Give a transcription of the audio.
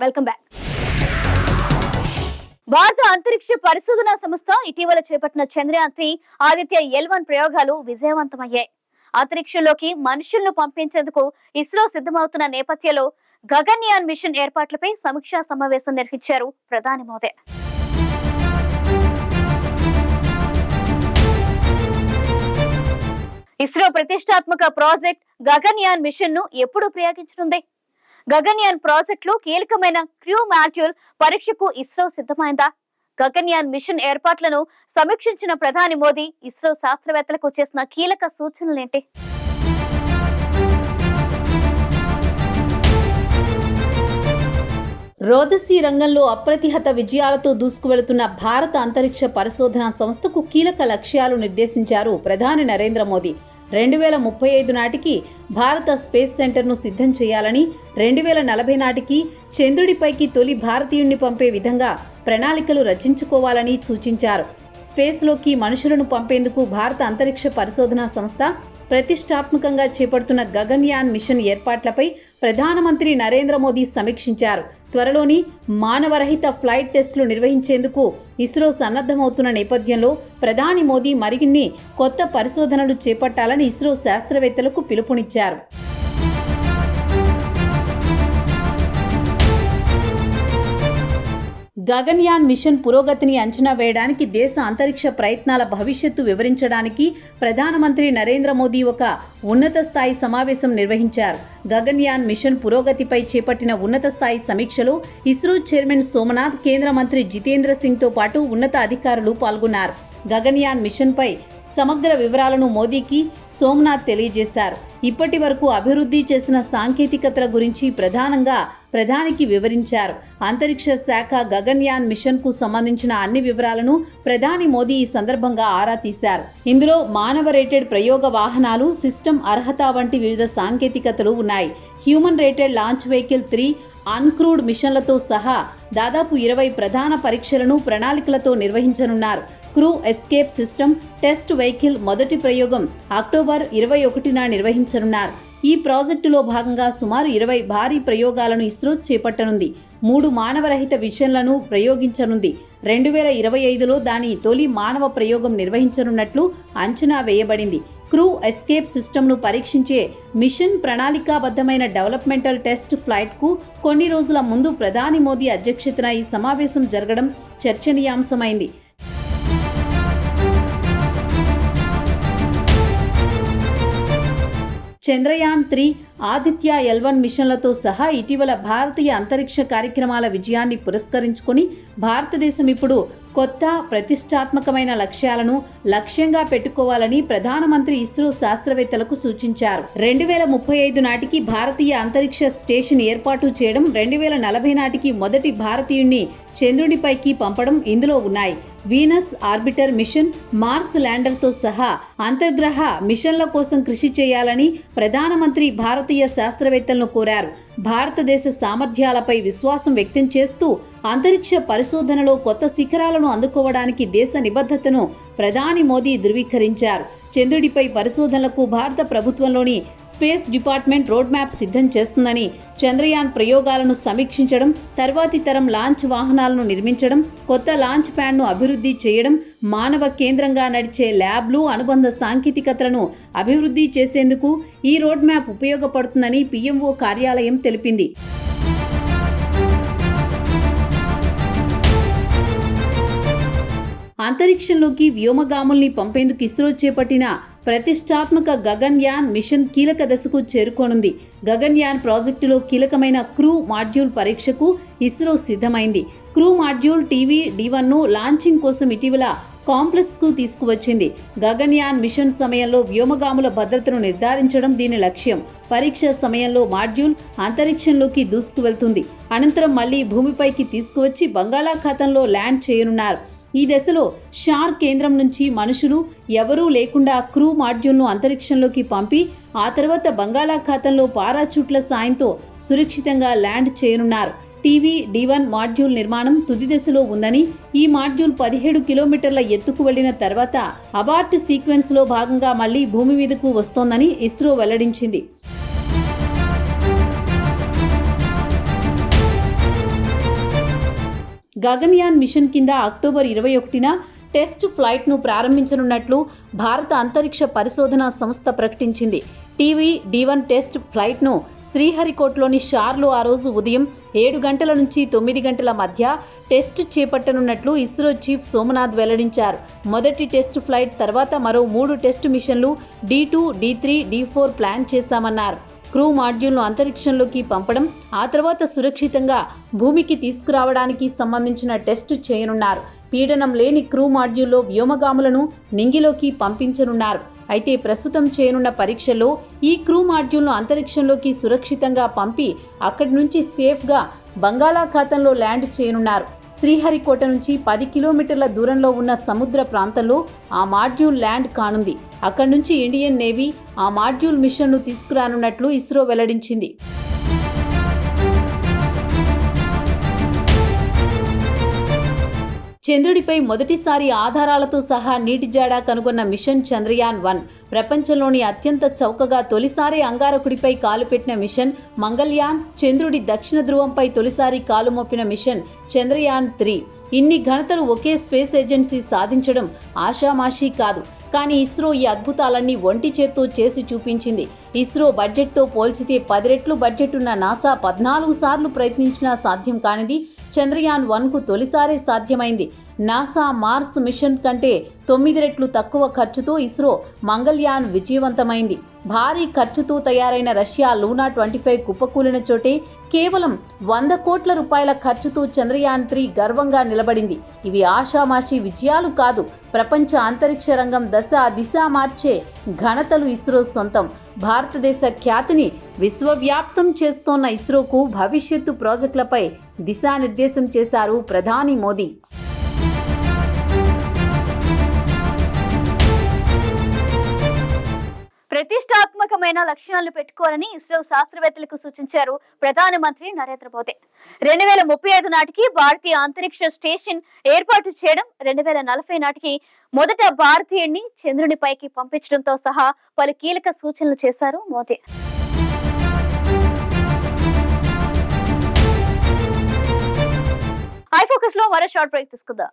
Welcome back. భారత అంతరిక్ష పరిశోధనా సంస్థ ఇటీవల చేపట్టిన చంద్రయాన్-3 ఆదిత్య L1 ప్రయోగాలు విజయవంతమయ్యాయి. అంతరిక్షంలోకి మనుషులను పంపించేందుకు ఇస్రో సిద్ధమవుతున్న నేపథ్యంలో గగన్యాన్ మిషన్ ఏర్పాట్లపై సమీక్షా సమావేశం నిర్వహించారు ప్రధాని మోదీ. ఇస్రో ప్రతిష్టాత్మక ప్రాజెక్ట్ గగన్యాన్ మిషన్ ను ఎప్పుడు ప్రయోగించనుంది? గగన్యాన్ ప్రాజెక్టులో కీలకమైన క్రూ మాడ్యూల్ పరీక్షకు ఇస్రో సిద్ధమైందా? గగన్యాన్ మిషన్ ఏర్పాట్లను సమీక్షించిన ప్రధాని మోదీ ఇస్రో శాస్త్రవేత్తలకు చేసిన కీలక సూచనలేంటి? రోదసీ రంగంలో అప్రతిహత విజయాలతో దూసుకువెళుతున్న భారత అంతరిక్ష పరిశోధనా సంస్థకు కీలక లక్ష్యాలు నిర్దేశించారు ప్రధాని నరేంద్ర మోదీ. 2035 నాటికి భారత స్పేస్ సెంటర్ను సిద్ధం చేయాలని, 2040 నాటికి చంద్రుడిపైకి తొలి భారతీయుణ్ణి పంపే విధంగా ప్రణాళికలు రచించుకోవాలని సూచించారు. స్పేస్లోకి మనుషులను పంపేందుకు భారత అంతరిక్ష పరిశోధనా సంస్థ ప్రతిష్టాత్మకంగా చేపడుతున్న గగన్యాన్ మిషన్ ఏర్పాట్లపై ప్రధానమంత్రి నరేంద్ర మోదీ సమీక్షించారు. త్వరలోని మానవరహిత ఫ్లైట్ టెస్టులు నిర్వహించేందుకు ఇస్రో సన్నద్ధమవుతున్న నేపథ్యంలో ప్రధాని మోదీ మరిన్ని కొత్త పరిశోధనలు చేపట్టాలని ఇస్రో శాస్త్రవేత్తలకు పిలుపునిచ్చారు. గగన్యాన్ మిషన్ పురోగతిని అంచనా వేయడానికి, దేశ అంతరిక్ష ప్రయత్నాల భవిష్యత్తు వివరించడానికి ప్రధానమంత్రి నరేంద్ర మోదీ ఒక ఉన్నత స్థాయి సమావేశం నిర్వహించారు. గగన్యాన్ మిషన్ పురోగతిపై చేపట్టిన ఉన్నత స్థాయి సమీక్షలో ఇస్రో చైర్మన్ సోమనాథ్, కేంద్ర మంత్రి జితేంద్ర సింగ్తో పాటు ఉన్నత అధికారులు పాల్గొన్నారు. గగన్యాన్ మిషన్పై సమగ్ర వివరాలను మోదీకి సోమనాథ్ తెలియజేశారు. ఇప్పటి వరకు అభివృద్ధి చేసిన సాంకేతికతల గురించి ప్రధానంగా ప్రధానికి వివరించారు. అంతరిక్ష శాఖ గగన్యాన్ మిషన్కు సంబంధించిన అన్ని వివరాలను ప్రధాని మోదీ ఈ సందర్భంగా ఆరా తీశారు. ఇందులో మానవ రేటెడ్ ప్రయోగ వాహనాలు, సిస్టమ్ అర్హత వంటి వివిధ సాంకేతికతలు ఉన్నాయి. Human rated launch vehicle 3 uncrewed మిషన్లతో సహా దాదాపు 20 ప్రధాన పరీక్షలను ప్రణాళికలతో నిర్వహించనున్నారు. Crew escape system test vehicle మొదటి ప్రయోగం అక్టోబర్ 21న నిర్వహించనున్నారు. ఈ ప్రాజెక్టులో భాగంగా సుమారు 20 భారీ ప్రయోగాలను ఇస్రో చేపట్టనుంది. 3 మానవరహిత మిషన్లను ప్రయోగించనుంది. 2025లో దాని తొలి మానవ ప్రయోగం నిర్వహించనున్నట్లు అంచనా వేయబడింది. క్రూ ఎస్కేప్ సిస్టమ్ను పరీక్షించే మిషన్ ప్రణాళికాబద్ధమైన డెవలప్మెంటల్ టెస్ట్ ఫ్లైట్కు కొన్ని రోజుల ముందు ప్రధాని మోదీ అధ్యక్షతన ఈ సమావేశం జరగడం చర్చనీయాంశమైంది. చంద్రయాన్-3 ఆదిత్య L1 మిషన్లతో సహా ఇటీవల భారతీయ అంతరిక్ష కార్యక్రమాల విజయాన్ని పురస్కరించుకొని భారతదేశం ఇప్పుడు కొత్త ప్రతిష్టాత్మకమైన లక్ష్యాలను లక్ష్యంగా పెట్టుకోవాలని ప్రధానమంత్రి ఇస్రో శాస్త్రవేత్తలకు సూచించారు. 2035 నాటికి భారతీయ అంతరిక్ష స్టేషన్ ఏర్పాటు చేయడం, 2040 నాటికి మొదటి భారతీయుణ్ణి చంద్రుడిపైకి పంపడం ఇందులో ఉన్నాయి. వీనస్ ఆర్బిటర్ మిషన్, మార్స్ ల్యాండర్తో సహా అంతర్గ్రహ మిషన్ల కోసం కృషి చేయాలని ప్రధానమంత్రి భారతీయ శాస్త్రవేత్తలను కోరారు. భారతదేశ సామర్థ్యాలపై విశ్వాసం వ్యక్తం చేస్తూ అంతరిక్ష పరిశోధనలో కొత్త శిఖరాలను అందుకోవడానికి దేశ నిబద్ధతను ప్రధాని మోదీ ధృవీకరించారు. చంద్రుడిపై పరిశోధనలకు భారత ప్రభుత్వంలోని స్పేస్ డిపార్ట్మెంట్ రోడ్ మ్యాప్ సిద్ధం చేస్తుందని, చంద్రయాన్ ప్రయోగాలను సమీక్షించడం, తర్వాతి తరం లాంచ్ వాహనాలను నిర్మించడం, కొత్త లాంచ్ ప్యాడ్ను అభివృద్ధి చేయడం, మానవ కేంద్రంగా నడిచే ల్యాబ్లు, అనుబంధ సాంకేతికతలను అభివృద్ధి చేసేందుకు ఈ రోడ్ మ్యాప్ ఉపయోగపడుతుందని PMO కార్యాలయం తెలిపింది. అంతరిక్షంలోకి వ్యోమగాముల్ని పంపేందుకు ఇస్రో చేపట్టిన ప్రతిష్టాత్మక గగన్యాన్ మిషన్ కీలక దశకు చేరుకోనుంది. గగన్యాన్ ప్రాజెక్టులో కీలకమైన క్రూ మాడ్యూల్ పరీక్షకు ఇస్రో సిద్ధమైంది. క్రూ మాడ్యూల్ TV-D1ను లాంచింగ్ కోసం ఇటీవల కాంప్లెక్స్కు తీసుకువచ్చింది. గగన్యాన్ మిషన్ సమయంలో వ్యోమగాముల భద్రతను నిర్ధారించడం దీని లక్ష్యం. పరీక్ష సమయంలో మాడ్యూల్ అంతరిక్షంలోకి దూసుకువెళ్తుంది. అనంతరం మళ్లీ భూమిపైకి తీసుకువచ్చి బంగాళాఖాతంలో ల్యాండ్ చేయనున్నారు. ఈ దశలో షార్ కేంద్రం నుంచి మనుషులు ఎవరూ లేకుండా క్రూ మాడ్యూల్ను అంతరిక్షంలోకి పంపి ఆ తర్వాత బంగాళాఖాతంలో పారాచూట్ల సాయంతో సురక్షితంగా ల్యాండ్ చేయనున్నారు. TV-D1 మాడ్యూల్ నిర్మాణం తుది దశలో ఉందని, ఈ మాడ్యూల్ 17 కిలోమీటర్ల ఎత్తుకు వెళ్లిన తర్వాత అబార్ట్ సీక్వెన్స్లో భాగంగా మళ్లీ భూమి మీదకు వస్తోందని ఇస్రో వెల్లడించింది. గగన్యాన్ మిషన్ కింద అక్టోబర్ 21న టెస్ట్ ఫ్లైట్ను ప్రారంభించనున్నట్లు భారత అంతరిక్ష పరిశోధనా సంస్థ ప్రకటించింది. టీవీ-D1 టెస్ట్ ఫ్లైట్ను శ్రీహరికోటలోని షార్లో ఆ రోజు ఉదయం 7 గంటల నుంచి 9 గంటల మధ్య టెస్ట్ చేపట్టనున్నట్లు ఇస్రో చీఫ్ సోమనాథ్ వెల్లడించారు. మొదటి టెస్ట్ ఫ్లైట్ తర్వాత మరో 3 టెస్ట్ మిషన్లు D2, D3, D4 ప్లాన్ చేశామన్నారు. క్రూ మాడ్యూల్ను అంతరిక్షంలోకి పంపడం, ఆ తర్వాత సురక్షితంగా భూమికి తీసుకురావడానికి సంబంధించిన టెస్టు చేయనున్నారు. పీడనం లేని క్రూ మాడ్యూల్లో వ్యోమగాములను నింగిలోకి పంపించనున్నారు. అయితే ప్రస్తుతం చేయనున్న పరీక్షల్లో ఈ క్రూ మాడ్యూల్ను అంతరిక్షంలోకి సురక్షితంగా పంపి అక్కడి నుంచి సేఫ్గా బంగాళాఖాతంలో ల్యాండ్ చేయనున్నారు. శ్రీహరికోట నుంచి 10 కిలోమీటర్ల దూరంలో ఉన్న సముద్ర ప్రాంతంలో ఆ మాడ్యూల్ ల్యాండ్ కానుంది. అక్కడి నుంచి ఇండియన్ నేవీ ఆ మాడ్యూల్ మిషన్ను తీసుకురానున్నట్లు ఇస్రో వెల్లడించింది. చంద్రుడిపై మొదటిసారి ఆధారాలతో సహా నీటి జాడ కనుగొన్న మిషన్ చంద్రయాన్-1 ప్రపంచంలోని అత్యంత చౌకగా తొలిసారి అంగారకుడిపై కాలు పెట్టిన మిషన్ మంగళ్యాన్, చంద్రుడి దక్షిణ ధ్రువంపై తొలిసారి కాలు మోపిన మిషన్ చంద్రయాన్-3. ఇన్ని ఘనతలు ఒకే స్పేస్ ఏజెన్సీ సాధించడం ఆషామాషీ కాదు. కానీ ఇస్రో ఈ అద్భుతాలన్నీ ఒంటి చేత్తో చేసి చూపించింది. ఇస్రో బడ్జెట్తో పోల్చితే 10 రెట్లు బడ్జెట్ ఉన్న నాసా 14 సార్లు ప్రయత్నించినా సాధ్యం కానిది చంద్రయాన్-1కు తొలిసారే సాధ్యమైంది. నాసా మార్స్ మిషన్ కంటే 9 రెట్లు తక్కువ ఖర్చుతో ఇస్రో మంగళ్యాన్ విజయవంతమైంది. భారీ ఖర్చుతో తయారైన రష్యా లూనా 25 కుప్పకూలిన చోటే కేవలం 100 కోట్ల రూపాయల ఖర్చుతో చంద్రయాన్-3 గర్వంగా నిలబడింది. ఇవి ఆషామాషీ విజయాలు కాదు. ప్రపంచ అంతరిక్ష రంగం దిశ మార్చే ఘనతలు ఇస్రో సొంతం. భారతదేశ ఖ్యాతిని విశ్వవ్యాప్తం చేస్తోన్న ఇస్రోకు భవిష్యత్తు ప్రాజెక్టులపై దిశానిర్దేశం చేశారు ప్రధాని మోదీ. ప్రతిష్టాత్మకమైన లక్ష్యాలను పెట్టుకోవాలని ఇస్రో శాస్త్రవేత్తలకు సూచించారు ప్రధానమంత్రి నరేంద్ర మోదీ. 2035 నాటికి భారతీయ అంతరిక్ష స్టేషన్ ఏర్పాటు చేయడం, 2040 నాటికి మొదట భారతీయుడిని చంద్రునిపైకి పంపించడంతో సహా పలు కీలక సూచనలు చేశారు మోదీ. ఐ ఫోకస్ లో మరో షార్ట్ బ్రేక్ తీసుకుందాం.